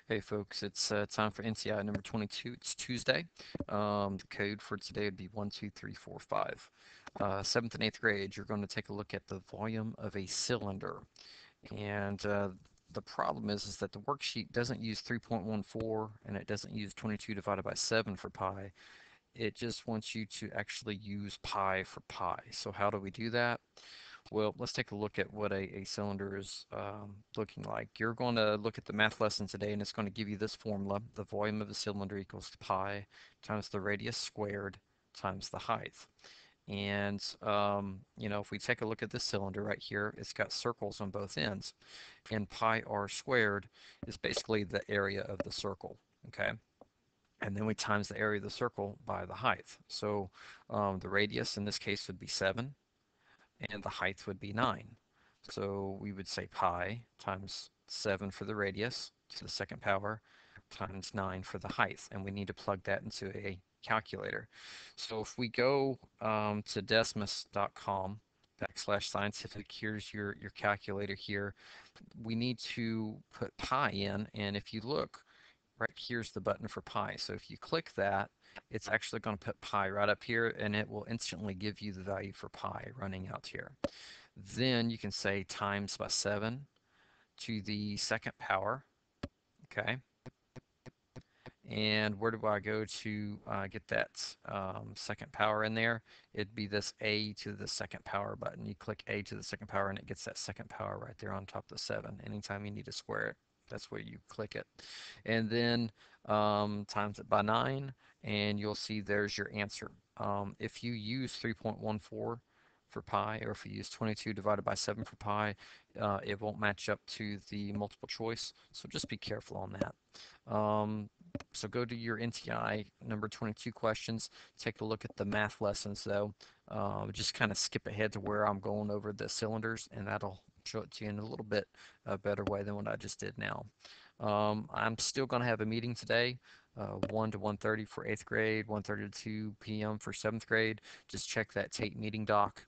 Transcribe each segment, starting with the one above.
Hey folks, it's time for NCI number 22. It's Tuesday. The code for today would be 12345. 7th and 8th grade, you're going to take a look at the volume of a cylinder. And the problem is that the worksheet doesn't use 3.14 and it doesn't use 22 divided by 7 for pi. It just wants you to actually use pi for pi. So how do we do that? Well, let's take a look at what a cylinder is looking like. You're going to look at the math lesson today, and it's going to give you this formula. The volume of a cylinder equals pi times the radius squared times the height. And, if we take a look at this cylinder right here, it's got circles on both ends. And pi r squared is basically the area of the circle, okay? And then we times the area of the circle by the height. So the radius in this case would be 7 and the height would be 9. So we would say pi times 7 for the radius to the second power times 9 for the height. And we need to plug that into a calculator. So if we go to Desmus.com /scientific, here's your calculator here. We need to put pi in, and if you look, right here's the button for pi. So if you click that, it's actually going to put pi right up here, and it will instantly give you the value for pi running out here. Then you can say times by 7 to the second power, okay? And where do I go to get that second power in there? It'd be this A to the second power button. You click A to the second power and it gets that second power right there on top of the 7. Anytime you need to square it, that's where you click it. And then times it by 9 and you'll see there's your answer. If you use 3.14 for pi, or if you use 22 divided by 7 for pi, it won't match up to the multiple choice, so just be careful on that. So go to your NTI number 22 questions, take a look at the math lessons though. Just kind of skip ahead to where I'm going over the cylinders, and that'll show it to you in a little bit better way than what I just did now. I'm still going to have a meeting today, 1 to 1:30 for 8th grade, 1:30 to 2 p.m. for 7th grade. Just check that Tate meeting doc.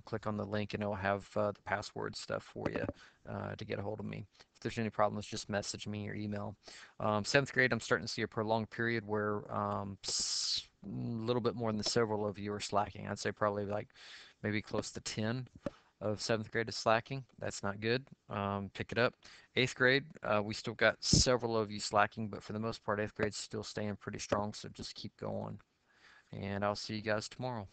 Click on the link and it'll have the password stuff for you to get a hold of me. If there's any problems, just message me or email. 7th grade, I'm starting to see a prolonged period where a little bit more than several of you are slacking. I'd say probably like maybe close to 10 of 7th grade is slacking. That's not good. Pick it up. 8th grade, we still got several of you slacking, but for the most part, 8th grade's still staying pretty strong, so just keep going. And I'll see you guys tomorrow.